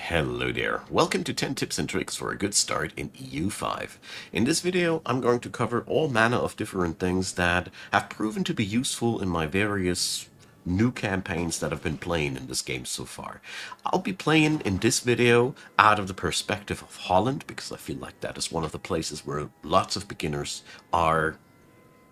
Hello there. Welcome to 10 tips and tricks for a good start in EU5. In this video, I'm going to cover all manner of different things that have proven to be useful in my various new campaigns that I've been playing in this game so far. I'll be playing in this video out of the perspective of Holland, because I feel like that is one of the places where lots of beginners are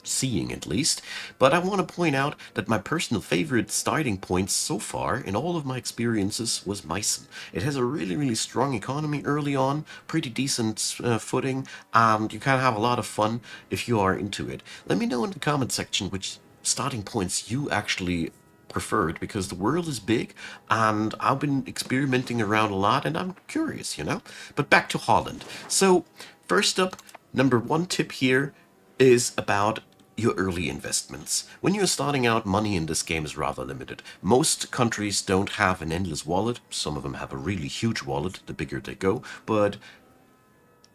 seeing at least, but I want to point out that my personal favorite starting point so far in all of my experiences was Meissen. It has a really strong economy early on, pretty decent footing, and you can have a lot of fun if you are into it. Let me know in the comment section which starting points you actually preferred, because the world is big and I've been experimenting around a lot and I'm curious, you know? But back to Holland. So first up, number one tip here is about your early investments. When you're starting out, money in this game is rather limited. Most countries don't have an endless wallet. Some of them have a really huge wallet, the bigger they go, but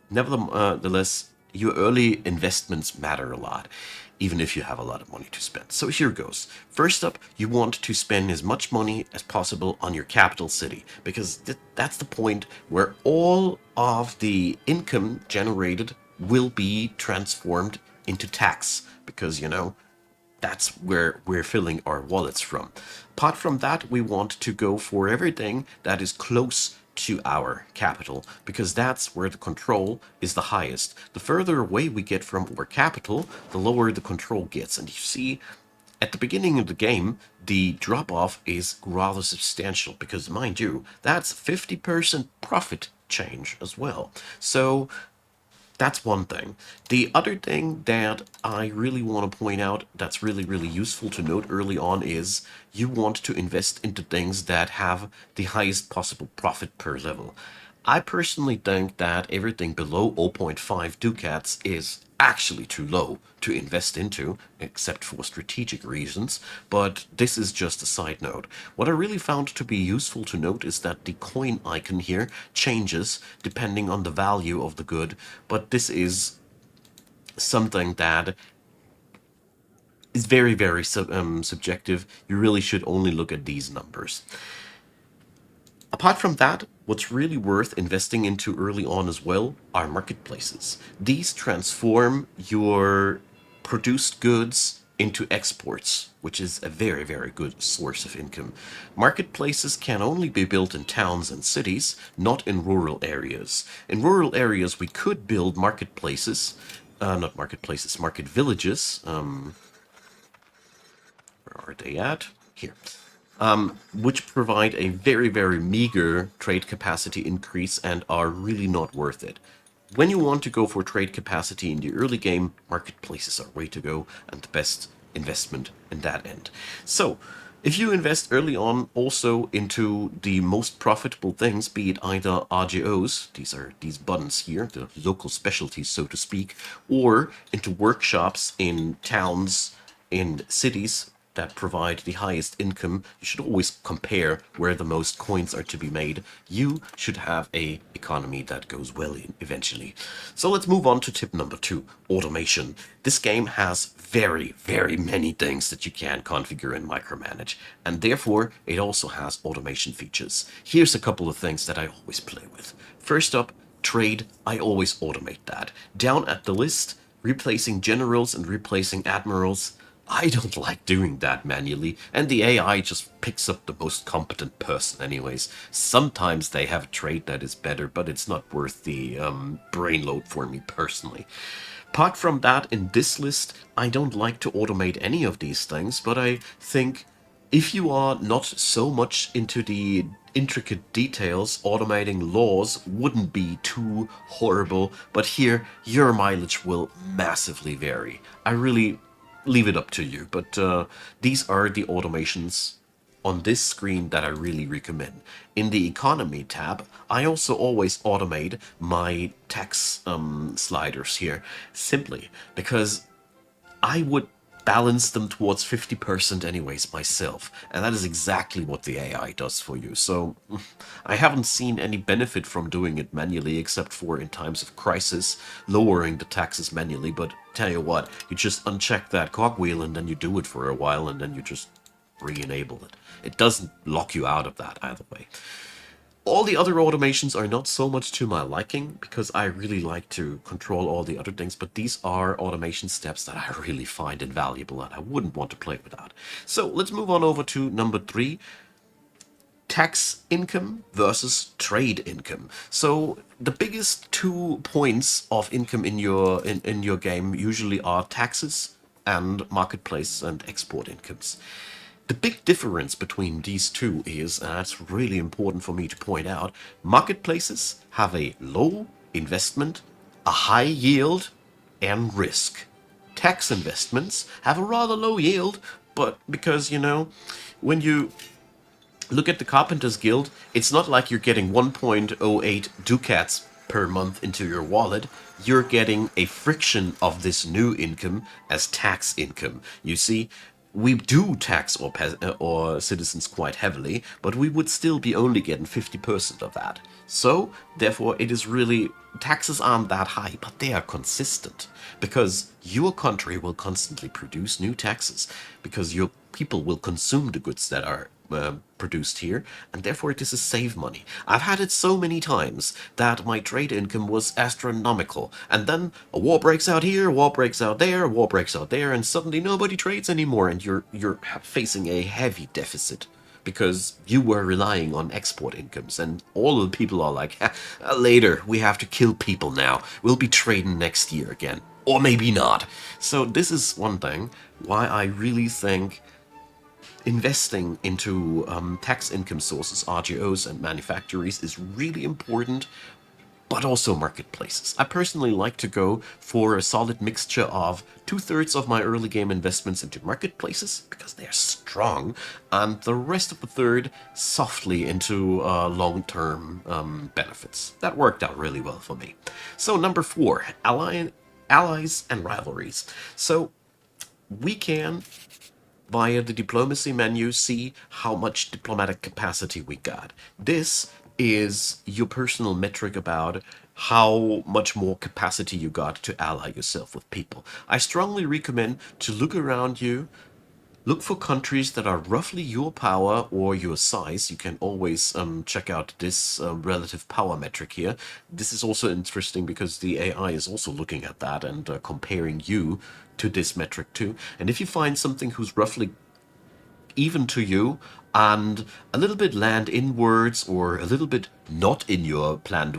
nevertheless, your early investments matter a lot, even if you have a lot of money to spend. So here goes. First up, you want to spend as much money as possible on your capital city, because that's the point where all of the income generated will be transformed into tax, because, you know, that's where we're filling our wallets from. Apart from that, we want to go for everything that is close to our capital, because that's where the control is the highest. The further away we get from our capital, the lower the control gets. And you see, at the beginning of the game, the drop-off is rather substantial, because, mind you, that's 50% profit change as well. So that's one thing. The other thing that I really want to point out that's really useful to note early on is you want to invest into things that have the highest possible profit per level. I personally think that everything below 0.5 ducats is actually too low to invest into, except for strategic reasons, but this is just a side note. What I really found to be useful to note is that the coin icon here changes depending on the value of the good, but this is something that is very subjective. You really should only look at these numbers. Apart from that, what's really worth investing into early on as well are marketplaces. These transform your produced goods into exports, which is a very good source of income. Marketplaces can only be built in towns and cities, not in rural areas. In rural areas, we could build marketplaces, not marketplaces, market villages. Where are they at? Here. Which provide a very meager trade capacity increase and are really not worth it. When you want to go for trade capacity in the early game, marketplaces are way to go and the best investment in that end. So, if you invest early on also into the most profitable things, be it either RGOs, these are these buttons here, the local specialties so to speak, or into workshops in towns, in cities, that provide the highest income, you should always compare where the most coins are to be made. You should have a economy that goes well in eventually. So let's move on to tip number 2, automation. This game has very many things that you can configure and micromanage, and therefore it also has automation features. Here's a couple of things that I always play with. First up, trade. I always automate that. Down at the list, replacing generals and replacing admirals. I don't like doing that manually, and the AI just picks up the most competent person anyways. Sometimes they have a trait that is better, but it's not worth the brain load for me personally. Apart from that, in this list, I don't like to automate any of these things, but I think if you are not so much into the intricate details, automating laws wouldn't be too horrible, but here, your mileage will massively vary. I really leave it up to you, but these are the automations on this screen that I really recommend. In the economy tab, I also always automate my tax sliders here, simply because I would balance them towards 50% anyways myself, and that is exactly what the AI does for you. So I haven't seen any benefit from doing it manually, except for in times of crisis, lowering the taxes manually. But tell you what, you just uncheck that cogwheel and then you do it for a while and then you just re-enable it. It doesn't lock you out of that either way. All the other automations are not so much to my liking because I really like to control all the other things, but these are automation steps that I really find invaluable and I wouldn't want to play without. So let's move on over to number 3, tax income versus trade income. So the biggest 2 points of income in your game usually are taxes and marketplace and export incomes. The big difference between these two is, and that's really important for me to point out, marketplaces have a low investment, a high yield, and risk. Tax investments have a rather low yield, but because, when you look at the Carpenters Guild, it's not like you're getting 1.08 ducats per month into your wallet. You're getting a friction of this new income as tax income. You see, we do tax or citizens quite heavily, but we would still be only getting 50% of that. So, therefore, it is really, taxes aren't that high, but they are consistent because your country will constantly produce new taxes because your people will consume the goods that are produced here, and therefore it is a save money. I've had it so many times that my trade income was astronomical, and then a war breaks out here, a war breaks out there, a war breaks out there, and suddenly nobody trades anymore, and you're facing a heavy deficit because you were relying on export incomes, and all of the people are like, later, we have to kill people now. We'll be trading next year again. Or maybe not. So this is one thing why I really think investing into tax income sources, RGOs, and manufactories is really important, but also marketplaces. I personally like to go for a solid mixture of 2/3 of my early game investments into marketplaces, because they're strong, and the rest of the third softly into long-term benefits. That worked out really well for me. So number 4, allies and rivalries. So we can, via the diplomacy menu, see how much diplomatic capacity we got. This is your personal metric about how much more capacity you got to ally yourself with people. I strongly recommend to look around you. Look for countries that are roughly your power or your size. You can always check out this relative power metric here. This is also interesting because the AI is also looking at that and comparing you to this metric too. And if you find something who's roughly even to you and a little bit land inwards or a little bit not in your planned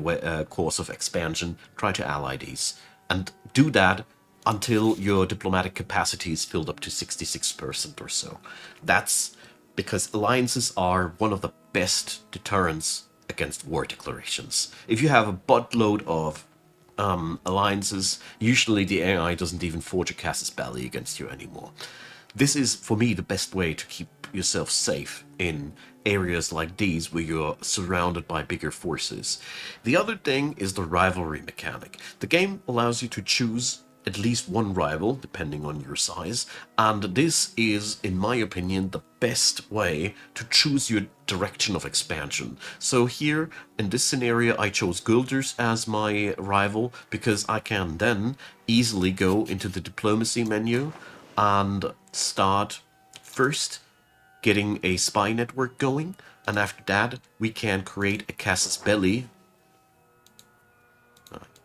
course of expansion, try to ally these. And do that until your diplomatic capacity is filled up to 66% or so. That's because alliances are one of the best deterrents against war declarations. If you have a buttload of alliances, usually the AI doesn't even forge a casus belli against you anymore. This is, for me, the best way to keep yourself safe in areas like these where you're surrounded by bigger forces. The other thing is the rivalry mechanic. The game allows you to choose at least one rival, depending on your size, and this is, in my opinion, the best way to choose your direction of expansion. So here, in this scenario, I chose Guelders as my rival, because I can then easily go into the diplomacy menu and start first getting a spy network going, and after that, we can create a casus belli,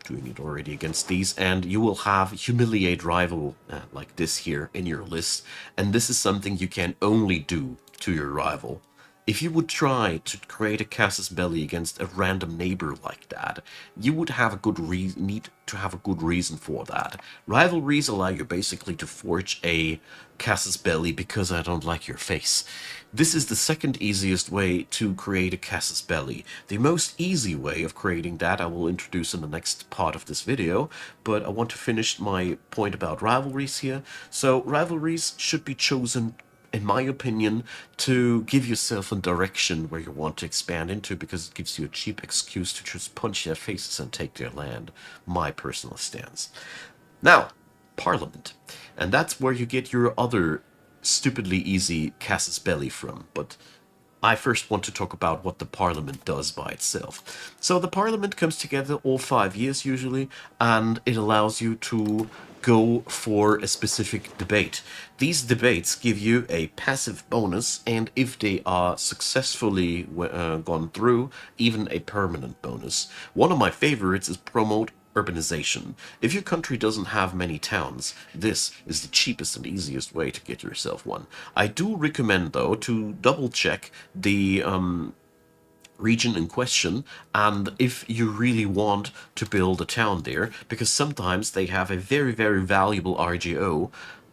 doing it already against these, and you will have humiliate rival like this here in your list, and this is something you can only do to your rival. If you would try to create a casus belli against a random neighbor like that, you would have a good need to have a good reason for that. Rivalries allow you basically to forge a casus belli because I don't like your face. This is the second easiest way to create a casus belli. The most easy way of creating that I will introduce in the next part of this video, but I want to finish my point about rivalries here. So rivalries should be chosen, in my opinion, to give yourself a direction where you want to expand into, because it gives you a cheap excuse to just punch their faces and take their land. My personal stance. Now, Parliament. And that's where you get your other stupidly easy casus belli from. But I first want to talk about what the parliament does by itself. So the parliament comes together all 5 years usually, and it allows you to go for a specific debate. These debates give you a passive bonus, and if they are successfully gone through, even a permanent bonus. One of my favorites is promote urbanization. If your country doesn't have many towns, this is the cheapest and easiest way to get yourself one. I do recommend, though, to double check the region in question and if you really want to build a town there, because sometimes they have a very, very valuable RGO,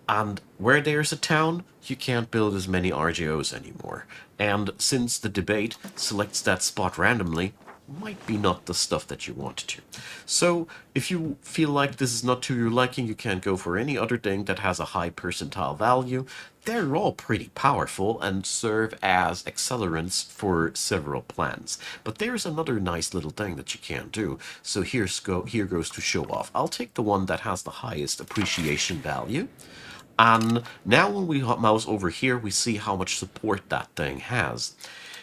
and where there's a town, you can't build as many RGOs anymore. And since the debate selects that spot randomly, might be not the stuff that you want to. So if you feel like this is not to your liking, you can go for any other thing that has a high percentile value. They're all pretty powerful and serve as accelerants for several plans. But there's another nice little thing that you can do. So here goes to show off. I'll take the one that has the highest appreciation value. And now when we mouse over here, we see how much support that thing has.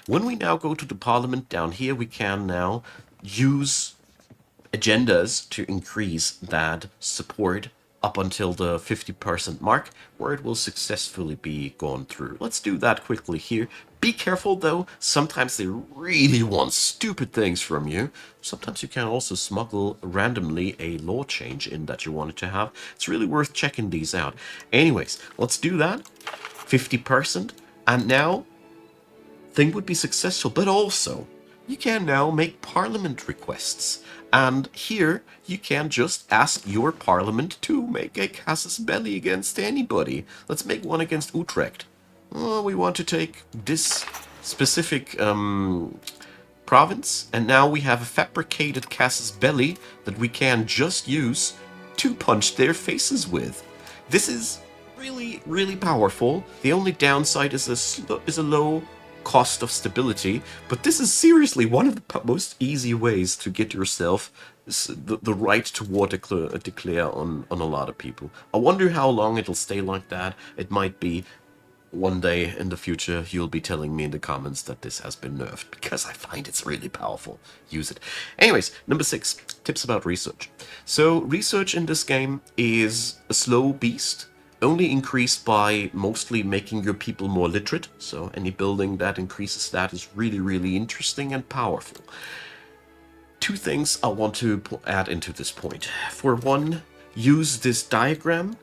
When we now go to the parliament down here, we can now use agendas to increase that support up until the 50% mark, where it will successfully be gone through. Let's do that quickly here. Be careful though, sometimes they really want stupid things from you. Sometimes you can also smuggle randomly a law change in that you wanted to have. It's really worth checking these out. Anyways, let's do that. 50%. And now thing would be successful, but also you can now make parliament requests. And here you can just ask your parliament to make a casus belli against anybody. Let's make one against Utrecht. Oh, we want to take this specific province, and now we have a fabricated casus belli that we can just use to punch their faces with. This is really, really powerful. The only downside is a low cost of stability, but this is seriously one of the most easy ways to get yourself the right to war declare on a lot of people. I wonder how long it'll stay like that. It might be one day in the future you'll be telling me in the comments that this has been nerfed, because I find it's really powerful. Use it. Anyways, number 6, tips about research. So research in this game is a slow beast, only increased by mostly making your people more literate. So any building that increases that is really, really interesting and powerful. Two things I want to add into this point. For one, use this diagram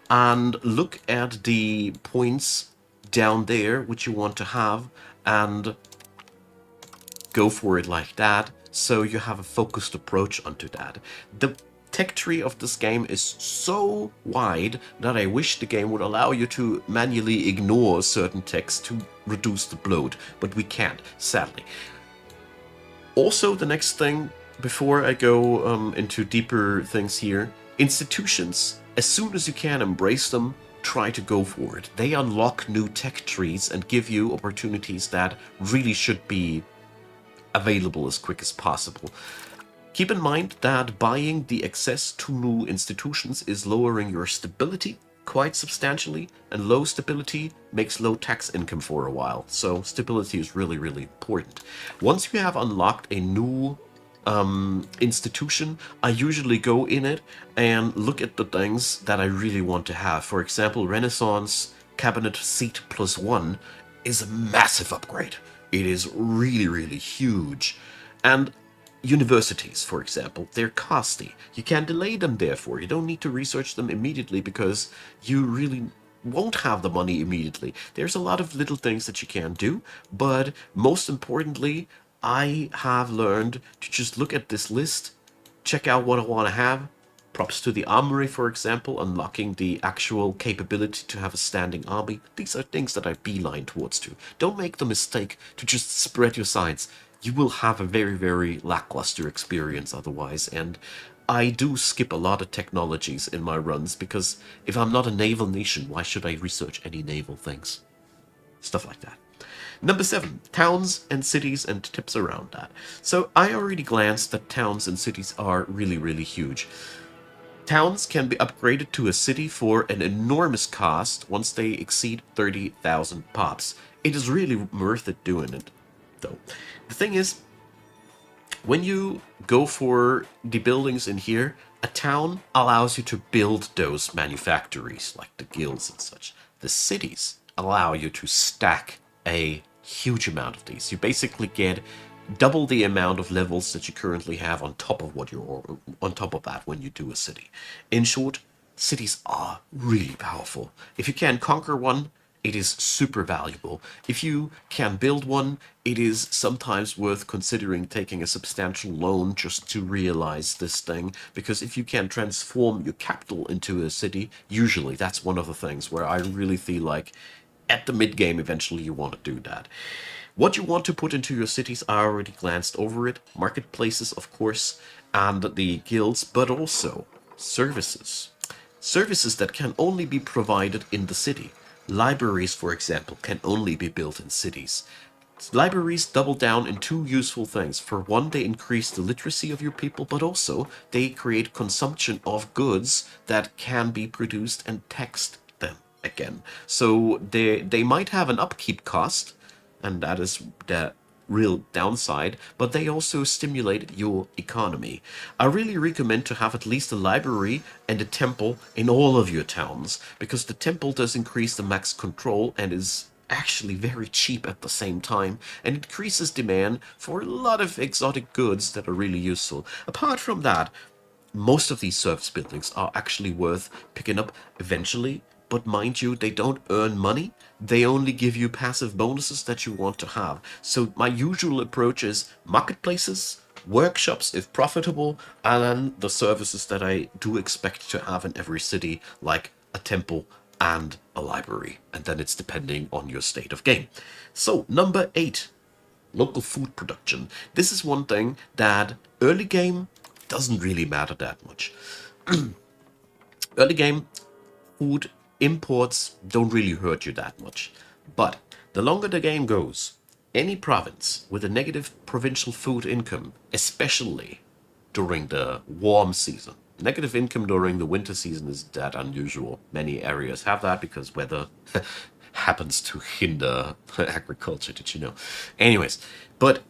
and look at the points down there which you want to have and go for it like that, so you have a focused approach onto that. The tech tree of this game is so wide that I wish the game would allow you to manually ignore certain text to reduce the bloat, but we can't, sadly. Also, the next thing, before I go into deeper things here, institutions, as soon as you can embrace them, try to go for it. They unlock new tech trees and give you opportunities that really should be available as quick as possible. Keep in mind that buying the access to new institutions is lowering your stability quite substantially, and low stability makes low tax income for a while. So stability is really, really important. Once you have unlocked a new institution, I usually go in it and look at the things that I really want to have. For example, Renaissance Cabinet Seat +1 is a massive upgrade. It is really, really huge. And universities, for example, they're costly. You can delay them, therefore. You don't need to research them immediately because you really won't have the money immediately. There's a lot of little things that you can do, but most importantly, I have learned to just look at this list, check out what I want to have. Props to the armory, for example, unlocking the actual capability to have a standing army. These are things that I beeline towards to. Don't make the mistake to just spread your signs. You will have a very, very lackluster experience otherwise, and I do skip a lot of technologies in my runs, because if I'm not a naval nation, why should I research any naval things? Stuff like that. Number 7, towns and cities and tips around that. So I already glanced that towns and cities are really, really huge. Towns can be upgraded to a city for an enormous cost once they exceed 30,000 pops. it is really worth it doing it, though. The thing is, when you go for the buildings in here, a town allows you to build those manufactories, like the guilds and such. The cities allow you to stack a huge amount of these. You basically get double the amount of levels that you currently have on top of what you're on top of that when you do a city. In short, cities are really powerful. If you can conquer one, it is super valuable. If you can build one, it is sometimes worth considering taking a substantial loan just to realize this thing. Because if you can transform your capital into a city, usually that's one of the things where I really feel like at the mid game eventually you want to do that. What you want to put into your cities, I already glanced over it. Marketplaces, of course, and the guilds, but also services. Services that can only be provided in the city. Libraries, for example, can only be built in cities. Libraries double down in two useful things. For one, they increase the literacy of your people, but also they create consumption of goods that can be produced and taxed them again. So they might have an upkeep cost, and that is the real downside, but they also stimulate your economy. I really recommend to have at least a library and a temple in all of your towns, because the temple does increase the max control and is actually very cheap at the same time, and increases demand for a lot of exotic goods that are really useful. Apart from that, most of these service buildings are actually worth picking up eventually, but mind you, they don't earn money. They only give you passive bonuses that you want to have. So my usual approach is marketplaces, workshops if profitable, and then the services that I do expect to have in every city, like a temple and a library. And then it's depending on your state of game. So, number 8, local food production. This is one thing that early game doesn't really matter that much. Early game, food imports don't really hurt you that much. But the longer the game goes, any province with a negative provincial food income, especially during the warm season, negative income during the winter season is that unusual. Many areas have that because weather happens to hinder agriculture, did you know? Anyways, but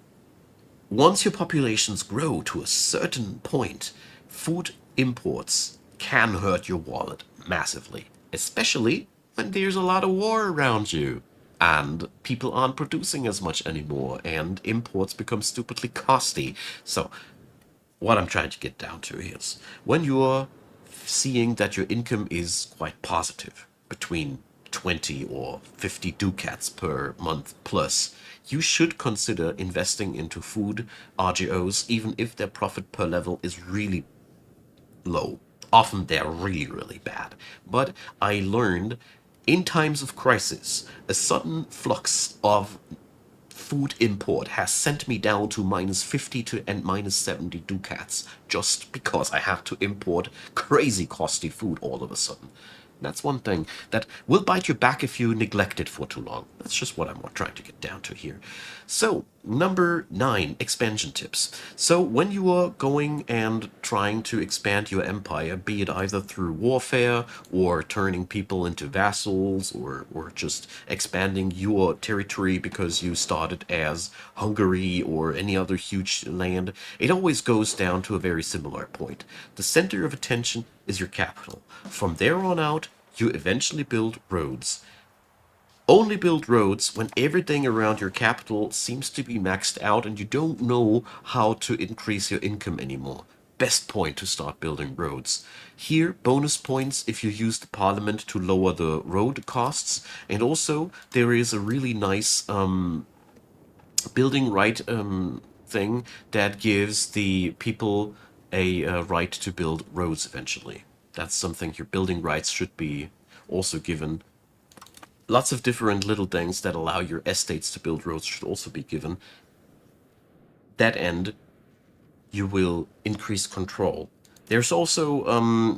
once your populations grow to a certain point, food imports can hurt your wallet massively, especially when there's a lot of war around you and people aren't producing as much anymore and imports become stupidly costly. So, what I'm trying to get down to is when you're seeing that your income is quite positive, between 20 or 50 ducats per month plus, you should consider investing into food RGOs, even if their profit per level is really low. Often they're really, really bad. But I learned in times of crisis, a sudden flux of food import has sent me down to minus 50 to and minus 70 ducats just because I have to import crazy costly food all of a sudden. That's one thing that will bite you back if you neglect it for too long. That's just what I'm trying to get down to here. So, number 9, expansion tips. So, when you are going and trying to expand your empire, be it either through warfare or turning people into vassals or just expanding your territory because you started as Hungary or any other huge land, it always goes down to a very similar point. The center of attention is your capital. From there on out, you eventually build roads. Only build roads when everything around your capital seems to be maxed out and you don't know how to increase your income anymore. Best point to start building roads. Here, bonus points if you use the parliament to lower the road costs. And also, there is a really nice building right thing that gives the people a right to build roads eventually. That's something your building rights should be also given. Lots of different little things that allow your estates to build roads should also be given. That end, you will increase control. There's also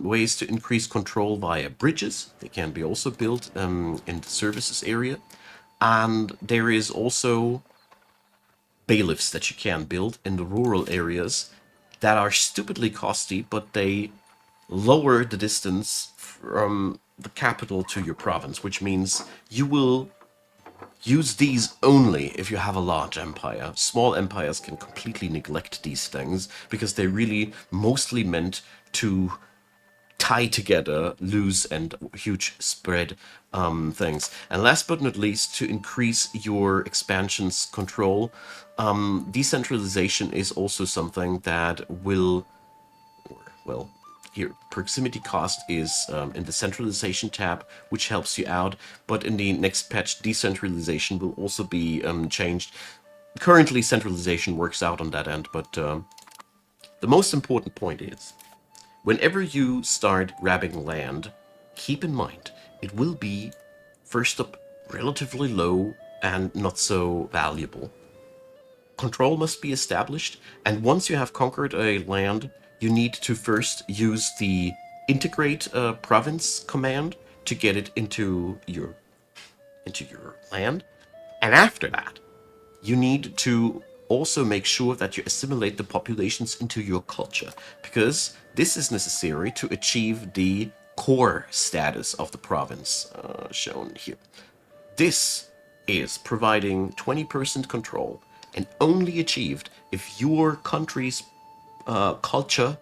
ways to increase control via bridges. They can be also built in the services area. And there is also bailiffs that you can build in the rural areas that are stupidly costly, but they lower the distance from the capital to your province, which means you will Use these only if you have a large empire. Small empires can completely neglect these things because they're really mostly meant to tie together loose and huge spread things. And last but not least, to increase your expansion's control, decentralization is also something that will, well, here, proximity cost is in the centralization tab, which helps you out, but in the next patch, decentralization will also be changed. Currently, centralization works out on that end, but the most important point is, whenever you start grabbing land, keep in mind, it will be, first up, relatively low and not so valuable. Control must be established, and once you have conquered a land, you need to first use the integrate province command to get it into your land, and after that, you need to also make sure that you assimilate the populations into your culture, because this is necessary to achieve the core status of the province shown here. This is providing 20% control and only achieved if your country's culture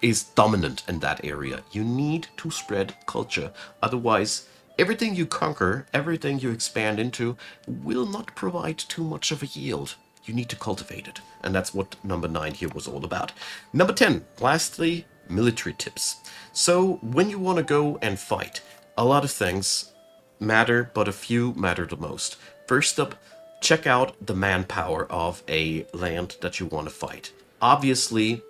is dominant in that area. You need to spread culture. Otherwise, everything you conquer, everything you expand into, will not provide too much of a yield. You need to cultivate it. And that's what number 9 here was all about. Number 10, lastly, military tips. So, when you want to go and fight, a lot of things matter, but a few matter the most. First up, check out the manpower of a land that you want to fight. Obviously,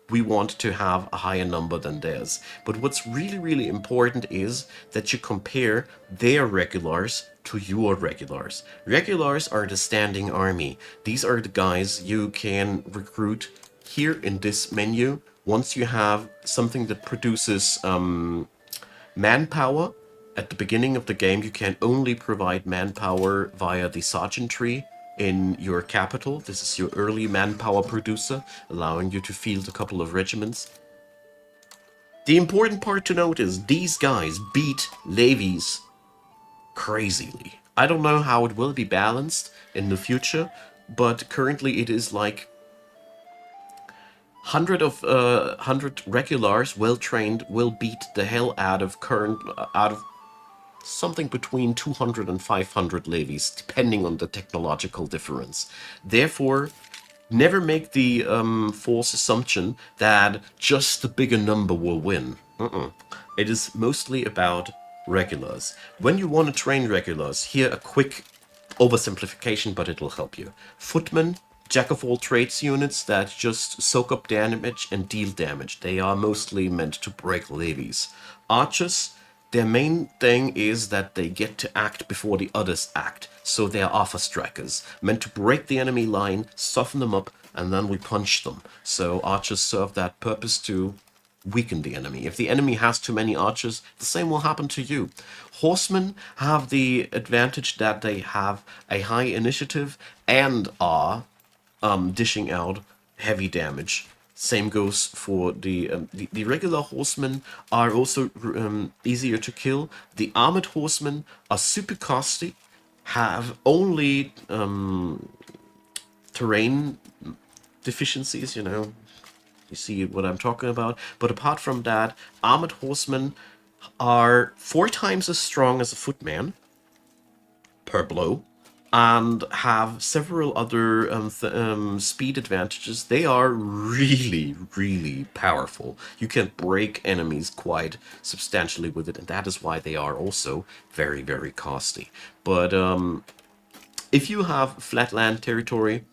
we want to have a higher number than theirs. But what's really, really important is that you compare their regulars to your regulars. Regulars are the standing army. These are the guys you can recruit here in this menu. Once you have something that produces manpower, at the beginning of the game, you can only provide manpower via the sergeantry in your capital. This is your early manpower producer, allowing you to field a couple of regiments. The important part to note is these guys beat levies crazily. I don't know how it will be balanced in the future, but currently it is like 100 regulars, well trained, will beat the hell out of something between 200 and 500 levies, depending on the technological difference. Therefore, never make the false assumption that just the bigger number will win. It is mostly about regulars. When you want to train regulars, here a quick oversimplification, but it'll help you. Footmen, jack of all trades units that just soak up damage and deal damage. They are mostly meant to break levies. Archers, their main thing is that they get to act before the others act. So they are offer strikers, meant to break the enemy line, soften them up, and then we punch them. So archers serve that purpose to weaken the enemy. If the enemy has too many archers, the same will happen to you. Horsemen have the advantage that they have a high initiative and are dishing out heavy damage. Same goes for the regular horsemen are also easier to kill. The armored horsemen are super costly, have only terrain deficiencies, you see what I'm talking about. But apart from that, armored horsemen are 4 times as strong as a footman per blow, and have several other speed advantages. They are really, really powerful. You can break enemies quite substantially with it, and that is why they are also very, very costly. But if you have flatland territory,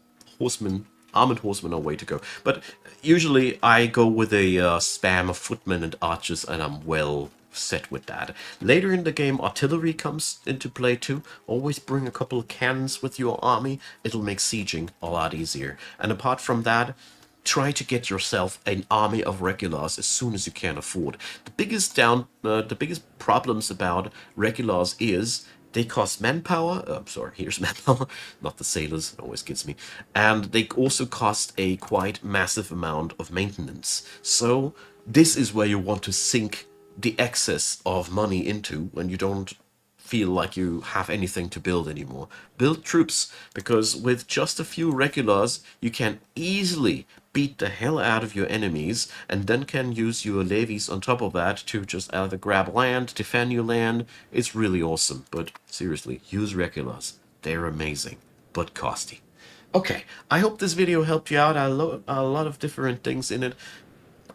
armored horsemen are way to go. But usually I go with a spam of footmen and archers, and I'm well set with that. Later in the game, artillery comes into play too. Always bring a couple of cannons with your army. It'll make sieging a lot easier. And apart from that, try to get yourself an army of regulars as soon as you can afford. The biggest problems about regulars is they cost manpower. Sorry, here's manpower, not the sailors. It always gets me. And they also cost a quite massive amount of maintenance. So this is where you want to sink the excess of money into when you don't feel like you have anything to build anymore. Build troops, because with just a few regulars, you can easily beat the hell out of your enemies, and then can use your levies on top of that to just either grab land, defend your land. It's really awesome, but seriously, use regulars. They're amazing, but costly. Okay, I hope this video helped you out. A lot of different things in it.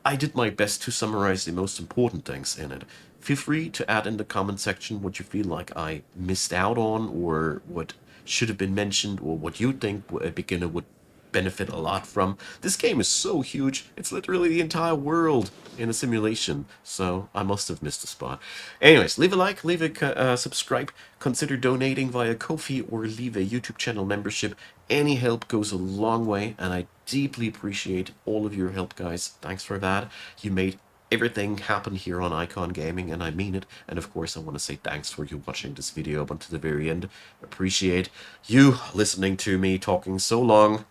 I did my best to summarize the most important things in it. Feel free to add in the comment section what you feel like I missed out on, or what should have been mentioned, or what you think a beginner would benefit a lot from. This game is so huge, it's literally the entire world in a simulation, so I must have missed a spot. Anyways, leave a like, leave a subscribe, consider donating via Ko-fi, or leave a YouTube channel membership. Any help goes a long way, and I deeply appreciate all of your help, guys. Thanks for that. You made everything happen here on Icon Gaming, and I mean it. And of course, I want to say thanks for you watching this video up until the very end. Appreciate you listening to me talking so long.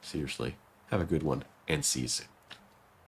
Seriously, have a good one, and see you soon.